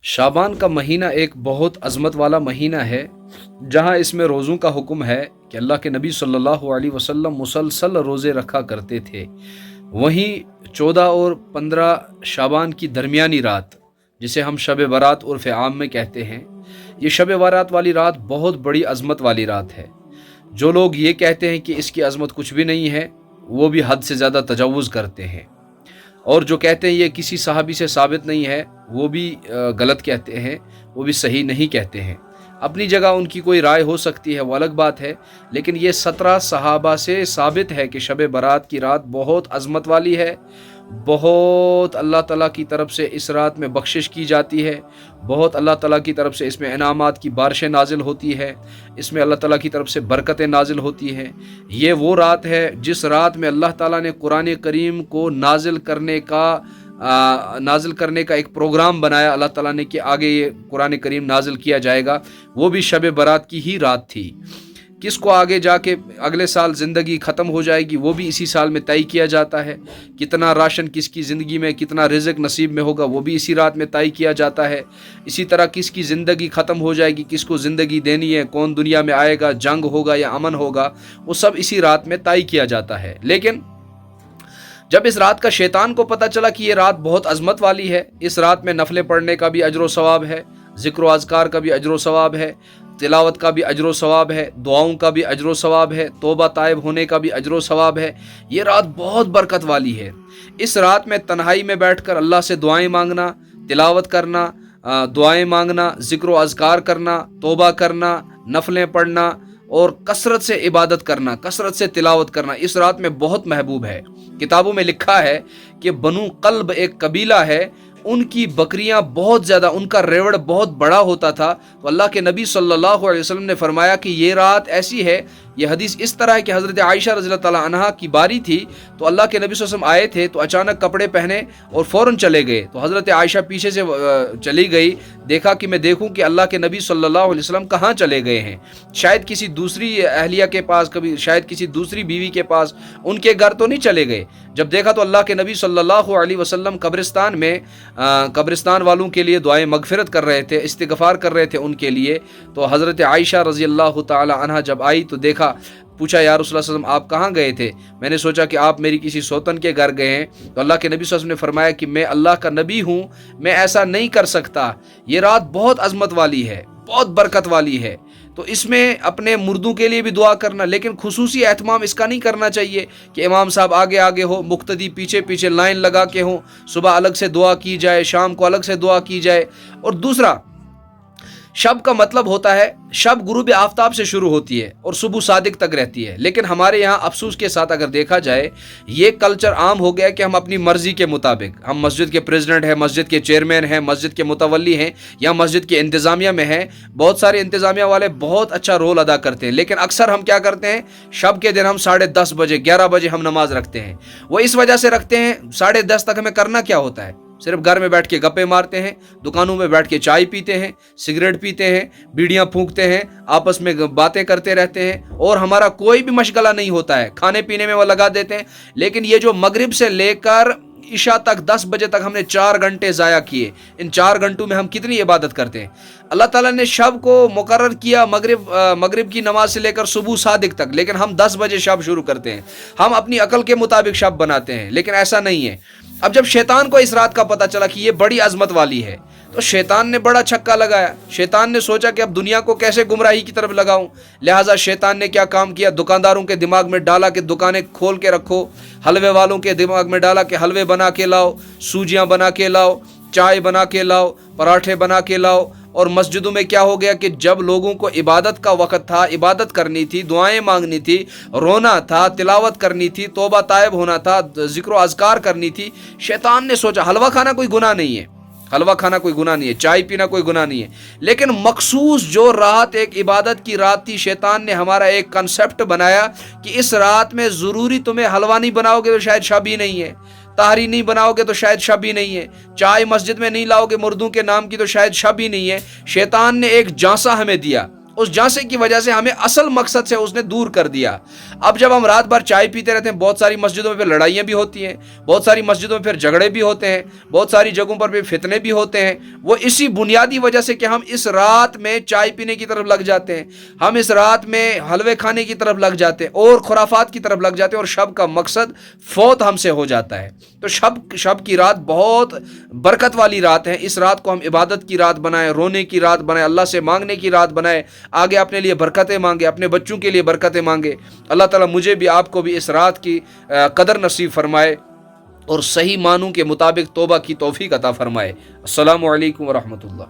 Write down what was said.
शाबान का महीना एक बहुत अज़मत वाला महीना है, जहाँ इसमें रोज़ों का हुक्म है कि अल्लाह के नबी सल्लल्लाहु अलैहि वसल्लम मुसलसल रोज़े रखा करते थे। वहीं 14 और 15 शाबान की दरमियानी रात, जिसे हम शब बारात उर्फ़ आम में कहते हैं, ये शब बारात वाली रात बहुत बड़ी अज़मत वाली रात है। जो लोग ये कहते हैं कि इसकी अज़मत कुछ भी नहीं है, वो भी हद से ज़्यादा तजव्वुज़ करते हैं, और जो कहते हैं ये किसी सहाबी से साबित नहीं है, वो भी गलत कहते हैं, वो भी सही नहीं कहते हैं। अपनी जगह उनकी कोई राय हो सकती है, वो अलग बात है, लेकिन ये 17 सहाबा से साबित है कि शब बारात की रात बहुत अज़मत वाली है। बहुत अल्लाह ताला की तरफ से इस रात में बख्शिश की जाती है, बहुत अल्लाह ताला की तरफ से इसमें इनामात की बारिशें नाजिल होती है, इसमें अल्लाह ताला की तरफ से बरकतें नाजिल होती हैं। ये वो रात है जिस रात में अल्लाह ताला ने कुरान करीम को नाजिल करने का एक प्रोग्राम बनाया अल्लाह ताला ने कि आगे ये कुरान करीम नाजिल किया जाएगा। वो भी शब बारात की ही रात थी। किसको आगे जाके अगले साल ज़िंदगी ख़त्म हो जाएगी, वो भी इसी साल में तय किया जाता है। कितना राशन किसकी ज़िंदगी में, कितना रिज़्क़ नसीब में होगा, वो भी इसी रात में तय किया जाता है। इसी तरह किसकी ज़िंदगी ख़त्म हो जाएगी, किसको ज़िंदगी देनी है, कौन दुनिया में आएगा, जंग होगा या अमन होगा, वो सब इसी रात में तय किया जाता है। लेकिन जब इस रात का शैतान को पता चला कि ये रात बहुत अज़मत वाली है, इस रात में नफले पढ़ने का भी अजर व सवाब है, ज़िक्र व अज़कार का भी अजर व सवाब है, तिलावत का भी अजर व सवाब है, दुआओं का भी अजर व सवाब है, तौबा ताइब होने का भी अजर व सवाब है। ये रात बहुत बरकत वाली है। इस रात में तन्हाई में बैठकर अल्लाह से दुआएं मांगना, तिलावत करना, दुआएं मांगना, ज़िक्र व अज़कार करना, तौबा करना, नफलें पढ़ना और कसरत से इबादत करना, कसरत से तिलावत करना इस रात में बहुत महबूब है। किताबों में लिखा है कि बनु कल्ब एक कबीला है, उनकी बकरियां बहुत ज़्यादा, उनका रेवड़ बहुत बड़ा होता था। तो अल्लाह के नबी सल्लल्लाहु अलैहि वसल्लम ने फरमाया कि ये रात ऐसी है, ये हदीस इस तरह है कि हज़रत आयशा रज़ियल्लाहु ताला अन्हा की बारी थी, तो अल्लाह के नबी सल्लल्लाहु अलैहि वसल्लम आए थे, तो अचानक कपड़े पहने और फ़ौरन चले गए। तो हज़रत आयशा पीछे से चली गई, देखा कि मैं देखूं कि अल्लाह के नबी सल्लल्लाहु अलैहि वसल्लम कहाँ चले गए हैं, शायद किसी दूसरी अहलिया के पास, कभी शायद किसी दूसरी बीवी के पास, उनके घर तो नहीं चले गए। जब देखा तो अल्लाह के नबी सल्लल्लाहु अलैहि वसल्लम कब्रिस्तान में कब्रिस्तान वालों के लिए दुआएं मगफिरत कर रहे थे, इस्तिग़फ़ार कर रहे थे उनके लिए। तो हज़रत आयशा रज़ियल्लाहु ताला अन्हा जब आई तो देखा, पूछा या रसूलुल्लाह सल्लल्लाहु अलैहि वसल्लम आप कहाँ गए थे? मैंने सोचा कि आप मेरी किसी सौतन के घर गए हैं। तो अल्लाह के नबी सल्लल्लाहु अलैहि वसल्लम ने फरमाया कि मैं अल्लाह का नबी हूँ, मैं ऐसा नहीं कर सकता। ये रात बहुत अज़मत वाली है, बहुत बरकत वाली है, तो इसमें अपने मुर्दों के लिए भी दुआ करना, लेकिन खुसूसी एहतमाम इसका नहीं करना चाहिए कि इमाम साहब आगे आगे हो, मुक्तदी पीछे पीछे लाइन लगा के हो, सुबह अलग से दुआ की जाए, शाम को अलग से दुआ की जाए। और दूसरा, शब का मतलब होता है, शब गुरूब आफ्ताब से शुरू होती है और सुबह सादिक तक रहती है। लेकिन हमारे यहाँ अफसोस के साथ अगर देखा जाए, ये कल्चर आम हो गया कि हम अपनी मर्जी के मुताबिक, हम मस्जिद के प्रेसिडेंट हैं, मस्जिद के चेयरमैन हैं, मस्जिद के मुतवल्ली हैं या मस्जिद के इंतज़ामिया में हैं, बहुत सारे इंतज़ामिया वाले बहुत अच्छा रोल अदा करते हैं। लेकिन अक्सर हम क्या करते हैं, शब के दिन हम 10:30 बजे 11 बजे हम नमाज रखते हैं। वो इस वजह से रखते हैं, 10:30 तक हमें करना क्या होता है, सिर्फ घर में बैठ के गप्पे मारते हैं, दुकानों में बैठ के चाय पीते हैं, सिगरेट पीते हैं, बीड़ियां फूंकते हैं, आपस में बातें करते रहते हैं और हमारा कोई भी मशगला नहीं होता है, खाने पीने में वो लगा देते हैं। लेकिन ये जो मगरिब से लेकर इशा तक 10 बजे तक हमने 4 घंटे ज़ाया किए, इन 4 घंटों में हम कितनी इबादत करते हैं। अल्लाह ताला ने शब को मुकर्रर किया मगरिब की नमाज से लेकर सुबह सादिक तक, लेकिन हम 10 बजे शब शुरू करते हैं। हम अपनी अकल के मुताबिक शब बनाते हैं, लेकिन ऐसा नहीं है। अब जब शैतान को इस रात का पता चला कि ये बड़ी अजमत वाली है, तो शैतान ने बड़ा छक्का लगाया। शैतान ने सोचा कि अब दुनिया को कैसे गुमराही की तरफ लगाऊं। लिहाजा शैतान ने क्या काम किया, दुकानदारों के दिमाग में डाला कि दुकानें खोल के रखो, हलवे वालों के दिमाग में डाला कि हलवे बना के लाओ, सूजियां बना के लाओ, चाय बना के लाओ, पराठे बना के लाओ। और मस्जिदों में क्या हो गया कि जब लोगों को इबादत का वक़्त था, इबादत करनी थी, दुआएं मांगनी थी, रोना था, तिलावत करनी थी, तौबा ताइब होना था, ज़िक्र अज़कार करनी थी, शैतान ने सोचा हलवा खाना कोई गुनाह नहीं है, हलवा खाना कोई गुनाह नहीं है, चाय पीना कोई गुनाह नहीं है। लेकिन मखसूस जो रात एक इबादत की रात थी, शैतान ने हमारा एक कंसेप्ट बनाया कि इस रात में ज़रूरी तुम्हें हलवा नहीं बनाओगे तो शायद शब ही नहीं है, ताहरी नहीं बनाओगे तो शायद शब ही नहीं है, चाय मस्जिद में नहीं लाओगे मुर्दों के नाम की तो शायद शब ही नहीं है। शैतान ने एक जांसा हमें दिया اس جھانسے کی وجہ سے ہمیں اصل مقصد سے اس نے دور کر دیا۔ اب جب ہم رات بھر چائے پیتے رہتے ہیں، بہت ساری مسجدوں میں پھر لڑائیاں بھی ہوتی ہیں، بہت ساری مسجدوں میں پھر جھگڑے بھی ہوتے ہیں، بہت ساری جگہوں پر بھی فتنے بھی ہوتے ہیں، وہ اسی بنیادی وجہ سے کہ ہم اس رات میں چائے پینے کی طرف لگ جاتے ہیں، ہم اس رات میں حلوے کھانے کی طرف لگ جاتے ہیں اور خرافات کی طرف لگ جاتے ہیں، اور شب کا مقصد فوت ہم سے ہو جاتا ہے۔ تو شب کی رات بہت برکت والی رات ہے، اس رات کو ہم عبادت کی رات بنائیں، رونے کی رات بنائیں، اللہ سے مانگنے کی رات بنائیں، آگے اپنے لیے برکتیں مانگے، اپنے بچوں کے لیے برکتیں مانگے۔ اللہ تعالیٰ مجھے بھی آپ کو بھی اس رات کی قدر نصیب فرمائے اور صحیح معنوں کے مطابق توبہ کی توفیق عطا فرمائے۔ السلام علیکم ورحمۃ اللہ۔